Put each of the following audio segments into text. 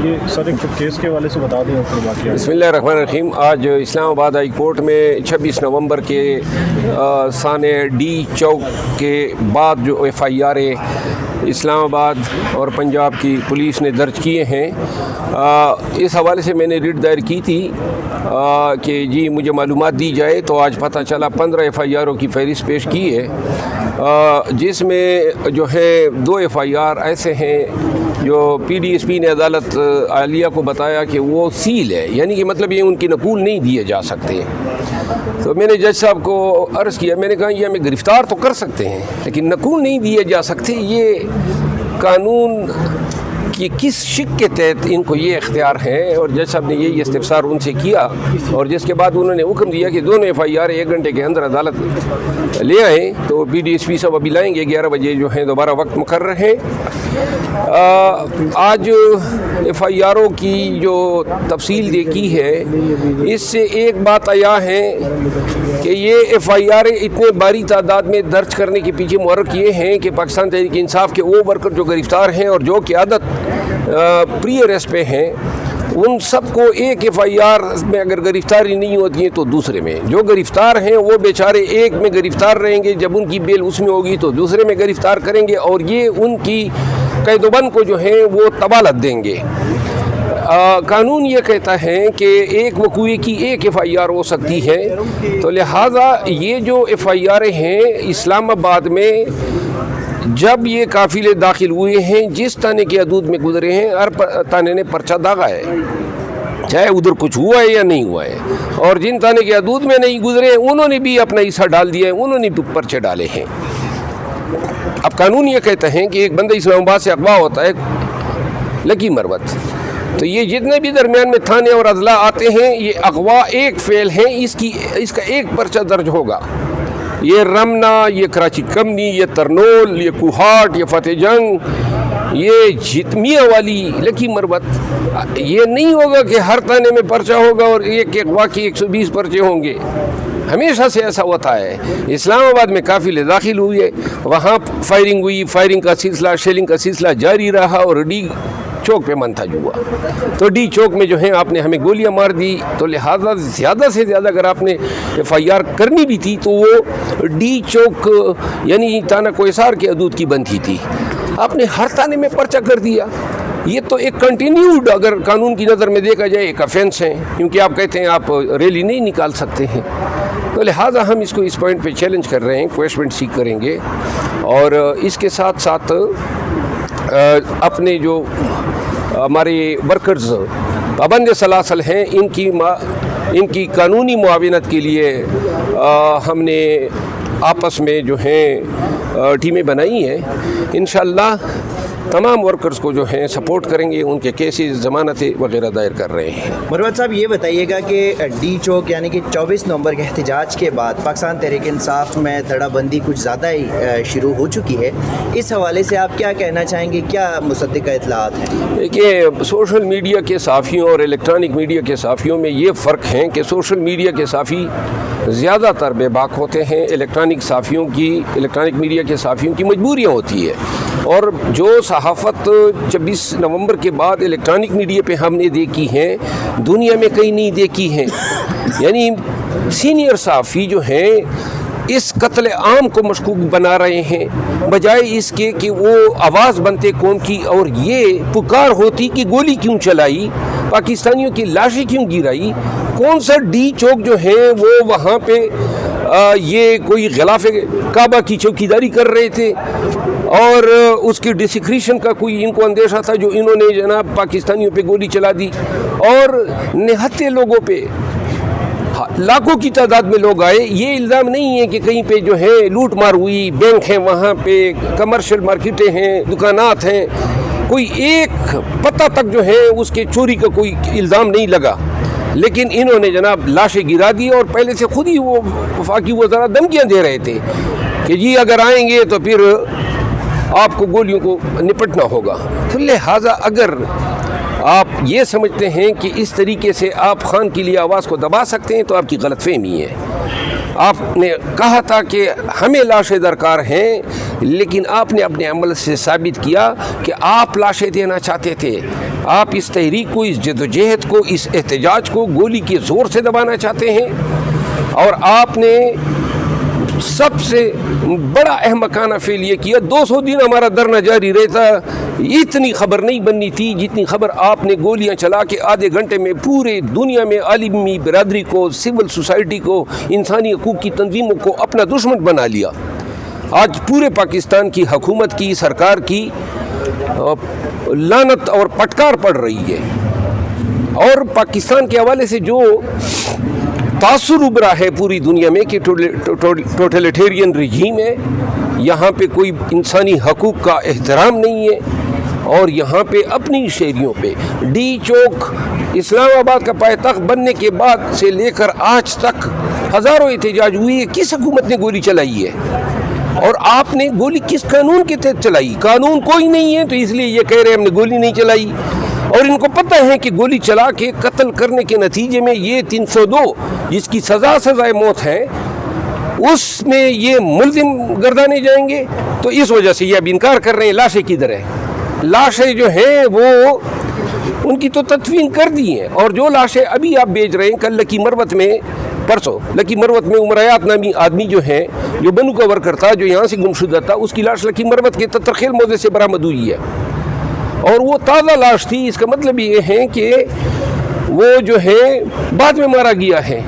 یہ سر ایک کیس کے حوالے سے بتا دیں پھر باقی بسم اللہ الرحمن الرحیم. آج اسلام آباد ہائی کورٹ میں 26 نومبر کے سانے ڈی چوک کے بعد جو ایف آئی آر اسلام آباد اور پنجاب کی پولیس نے درج کیے ہیں، اس حوالے سے میں نے ریٹ دائر کی تھی کہ جی مجھے معلومات دی جائے. تو آج پتہ چلا 15 ایف آئی آروں کی فہرست پیش کی ہے، جس میں جو ہے 2 ایف آئی آر ایسے ہیں جو پی ڈی ایس پی نے عدالت عالیہ کو بتایا کہ وہ سیل ہے، یعنی کہ مطلب یہ ان کی نقول نہیں دیے جا سکتے. تو میں نے جج صاحب کو عرض کیا، میں نے کہا یہ ہمیں گرفتار تو کر سکتے ہیں لیکن نقول نہیں دیے جا سکتے. یہ قانون کہ کس شک کے تحت ان کو یہ اختیار ہے؟ اور جج صاحب نے یہی استفسار ان سے کیا، اور جس کے بعد انہوں نے حکم دیا کہ دونوں ایف آئی آر 1 گھنٹے کے اندر عدالت لے آئیں. تو پی ڈی ایس پی صاحب ابھی لائیں گے، 11 بجے جو ہیں دوبارہ وقت مقرر ہے. آج ایف آئی آروں کی جو تفصیل دیکھی ہے، اس سے ایک بات آیا ہے کہ یہ ایف آئی آر اتنے باری تعداد میں درج کرنے کے پیچھے محرک یہ ہیں کہ پاکستان تحریک انصاف کے وہ ورکر جو گرفتار ہیں اور جو قیادت پری اریسٹ پہ ہیں، ان سب کو ایک ایف آئی آر میں اگر گرفتاری نہیں ہوتی ہے تو دوسرے میں جو گرفتار ہیں وہ بیچارے ایک میں گرفتار رہیں گے، جب ان کی بیل اس میں ہوگی تو دوسرے میں گرفتار کریں گے، اور یہ ان کی قید و بند کو جو ہیں وہ طوالت دیں گے. قانون یہ کہتا ہے کہ ایک وقوعے کی ایک ایف آئی آر ہو سکتی ہے. تو لہٰذا یہ جو ایف آئی آر ہیں اسلام آباد میں جب یہ قافلے داخل ہوئے ہیں، جس تانے کے حدود میں گزرے ہیں، ہر تانے نے پرچہ داغا ہے، چاہے ادھر کچھ ہوا ہے یا نہیں ہوا ہے. اور جن تانے کے حدود میں نہیں گزرے ہیں انہوں نے بھی اپنا حصہ ڈال دیا ہے، انہوں نے بھی پرچے ڈالے ہیں. اب قانون یہ کہتا ہے کہ ایک بندہ اسلام آباد سے اغوا ہوتا ہے لکی مروت، تو یہ جتنے بھی درمیان میں تھانے اور اضلاع آتے ہیں یہ اغوا ایک فعل ہے، اس کا ایک پرچہ درج ہوگا. یہ رمنا، یہ کراچی کمنی، یہ ترنول، یہ کوہاٹ، یہ فتح جنگ، یہ جتمیہ والی لکی مروت، یہ نہیں ہوگا کہ ہر تانے میں پرچہ ہوگا اور ایک اغوا کی 120 پرچے ہوں گے. ہمیشہ سے ایسا ہوتا ہے. اسلام آباد میں قافلے داخل ہوئے، وہاں فائرنگ ہوئی، فائرنگ کا سلسلہ، شیلنگ کا سلسلہ جاری رہا اور ڈی چوک پہ منتج ہوا. تو ڈی چوک میں جو ہیں آپ نے ہمیں گولیاں مار دی. تو لہٰذا زیادہ سے زیادہ اگر آپ نے ایف آئی آر کرنی بھی تھی تو وہ ڈی چوک یعنی تانہ کوہسار کے حدود کی بنتی تھی. آپ نے ہر تانے میں پرچہ کر دیا. یہ تو ایک کنٹینیوڈ اگر قانون کی نظر میں دیکھا جائے ایک افینس ہے، کیونکہ آپ کہتے ہیں آپ ریلی نہیں نکال سکتے ہیں. تو لہٰذا ہم اس کو اس پوائنٹ پہ چیلنج کر رہے ہیں، کویشمنٹ سیک کریں گے. اور اس کے ساتھ ساتھ اپنے جو ہمارے ورکرز پابند سلاسل ہیں ان کی قانونی معاونت کے لیے ہم نے آپس میں جو ہیں ٹیمیں بنائی ہیں. انشاءاللہ تمام ورکرز کو جو ہیں سپورٹ کریں گے، ان کے کیسز ضمانتیں وغیرہ دائر کر رہے ہیں. مروت صاحب یہ بتائیے گا کہ ڈی چوک یعنی کہ 24 نومبر کے احتجاج کے بعد پاکستان تحریک انصاف میں دھڑا بندی کچھ زیادہ ہی شروع ہو چکی ہے، اس حوالے سے آپ کیا کہنا چاہیں گے؟ کیا مصدقہ اطلاعات ہیں؟ دیکھیے، سوشل میڈیا کے صحافیوں اور الیکٹرانک میڈیا کے صحافیوں میں یہ فرق ہے کہ سوشل میڈیا کے صحافی زیادہ تر بے باک ہوتے ہیں. الیکٹرانک میڈیا کے صحافیوں کی مجبوریاں ہوتی ہے، اور جو صحافت 26 نومبر کے بعد الیکٹرانک میڈیا پہ ہم نے دیکھی ہیں دنیا میں کہیں نہیں دیکھی ہیں. یعنی سینئر صحافی جو ہیں اس قتل عام کو مشکوک بنا رہے ہیں، بجائے اس کے کہ وہ آواز بنتے قوم کی اور یہ پکار ہوتی کہ گولی کیوں چلائی، پاکستانیوں کی لاشیں کیوں گرائی. کون سا ڈی چوک جو ہیں وہ وہاں پہ یہ کوئی غلاف کعبہ کی چوکیداری کر رہے تھے اور اس کی ڈسکریشن کا کوئی ان کو اندیشہ تھا جو انہوں نے جناب پاکستانیوں پہ گولی چلا دی. اور نہتے لوگوں پہ لاکھوں کی تعداد میں لوگ آئے. یہ الزام نہیں ہے کہ کہیں پہ جو ہے لوٹ مار ہوئی، بینک ہیں وہاں پہ، کمرشل مارکیٹیں ہیں، دکانات ہیں، کوئی ایک پتہ تک جو ہے اس کے چوری کا کوئی الزام نہیں لگا. لیکن انہوں نے جناب لاشیں گرا دی اور پہلے سے خود ہی وہ وفاقی وزراء دھمکیاں دے رہے تھے کہ جی اگر آئیں گے تو پھر آپ کو گولیوں کو نپٹنا ہوگا. تو لہٰذا اگر آپ یہ سمجھتے ہیں کہ اس طریقے سے آپ خان کے لیے آواز کو دبا سکتے ہیں تو آپ کی غلط فہمی ہے. آپ نے کہا تھا کہ ہمیں لاشیں درکار ہیں، لیکن آپ نے اپنے عمل سے ثابت کیا کہ آپ لاشیں دینا چاہتے تھے. آپ اس تحریک کو، اس جدوجہد کو، اس احتجاج کو گولی کے زور سے دبانا چاہتے ہیں. اور آپ نے سب سے بڑا احمقانہ فعل یہ کیا، 200 دن ہمارا دھرنا جاری رہتا، اتنی خبر نہیں بننی تھی جتنی خبر آپ نے گولیاں چلا کے آدھے گھنٹے میں پورے دنیا میں عالمی برادری کو، سول سوسائٹی کو، انسانی حقوق کی تنظیموں کو اپنا دشمن بنا لیا. آج پورے پاکستان کی حکومت کی، سرکار کی لعنت اور پٹکار پڑ رہی ہے. اور پاکستان کے حوالے سے جو تاثر ابھرا ہے پوری دنیا میں کہ ٹوٹلیٹیرین رجیم ہے، یہاں پہ کوئی انسانی حقوق کا احترام نہیں ہے، اور یہاں پہ اپنی شہریوں پہ ڈی چوک اسلام آباد کا پائے تخت بننے کے بعد سے لے کر آج تک ہزاروں احتجاج ہوئی ہے. کس حکومت نے گولی چلائی ہے؟ اور آپ نے گولی کس قانون کے تحت چلائی؟ قانون کوئی نہیں ہے، تو اس لیے یہ کہہ رہے ہیں ہم نے گولی نہیں چلائی. اور ان کو پتہ ہے کہ گولی چلا کے قتل کرنے کے نتیجے میں یہ 302 جس کی سزائے موت ہے، اس میں یہ ملزم گردانے جائیں گے. تو اس وجہ سے یہ اب انکار کر رہے ہیں. لاشیں کدھر ہیں؟ لاشیں جو ہیں وہ ان کی تو تدفین کر دی ہیں، اور جو لاشیں ابھی آپ بیچ رہے ہیں، کل لکی مروت میں، پرسوں لکی مروت میں عمریات نامی آدمی جو ہے، جو بنو کا ورکر تھا، جو یہاں سے گمشدہ تھا، اس کی لاش لکی مروت کے تترخیل موضع سے برآمد ہوئی ہے، اور وہ تازہ لاش تھی. اس کا مطلب یہ ہے کہ وہ جو ہے بعد میں مارا گیا ہے.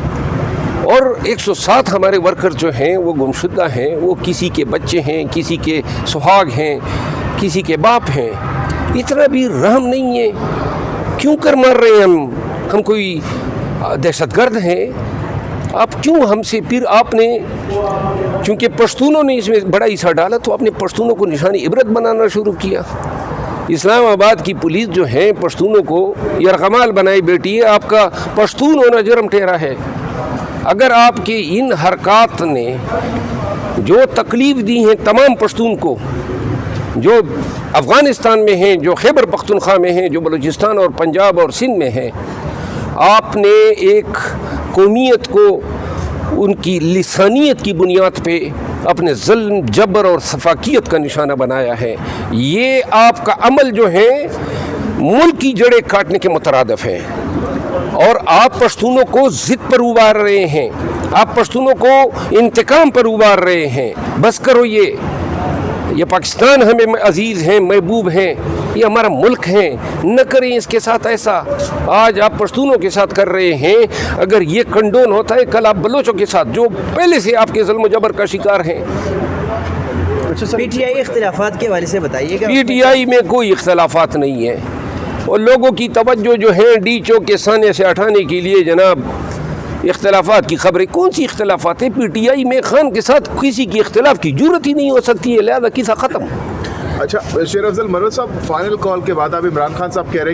اور 107 ہمارے ورکر جو ہیں وہ گمشدہ ہیں، وہ کسی کے بچے ہیں، کسی کے سہاگ ہیں، کسی کے باپ ہیں. اتنا بھی رحم نہیں ہے. کیوں کر مار رہے ہیں ہم کوئی دہشت گرد ہیں؟ آپ کیوں ہم سے پھر آپ نے، چونکہ پشتونوں نے اس میں بڑا حصہ ڈالا، تو آپ نے پشتونوں کو نشانی عبرت بنانا شروع کیا. اسلام آباد کی پولیس جو ہے پشتونوں کو یرغمال بنائی بیٹی ہے. آپ کا پشتون ہونا جرم ٹھہرا ہے. اگر آپ کے ان حرکات نے جو تکلیف دی ہیں تمام پشتون کو، جو افغانستان میں ہیں، جو خیبر پختونخوا میں ہیں، جو بلوچستان اور پنجاب اور سندھ میں ہیں، آپ نے ایک قومیت کو ان کی لسانیت کی بنیاد پہ اپنے ظلم، جبر اور سفاکیت کا نشانہ بنایا ہے. یہ آپ کا عمل جو ہے ملک کی جڑیں کاٹنے کے مترادف ہے، اور آپ پشتونوں کو ضد پر ابھار رہے ہیں، آپ پشتونوں کو انتقام پر ابھار رہے ہیں. بس کرو، یہ پاکستان ہمیں عزیز ہیں، محبوب ہیں، یہ ہمارا ملک ہے، نہ کریں اس کے ساتھ ایسا. آج آپ پشتونوں کے ساتھ کر رہے ہیں. اگر یہ کنڈون ہوتا ہے، کل آپ بلوچوں کے ساتھ، جو پہلے سے آپ کے ظلم و جبر کا شکار ہیں. پی ٹی آئی اختلافات کے حوالے سے بتائیے گا. پی ٹی آئی میں کوئی اختلافات نہیں ہے، اور لوگوں کی توجہ جو ہے ڈی چوک کے سانے سے ہٹانے کے لیے جناب اختلافات کی خبریں. کون سی اختلافات ہیں؟ پی ٹی آئی میں خان کے ساتھ کسی کی اختلاف کی جرت ہی نہیں ہو سکتی ہے، لہذا قصہ ختم. اچھا شیر افضل مروت صاحب، فائنل کال کے بعد اب عمران خان صاحب کہہ رہے ہیں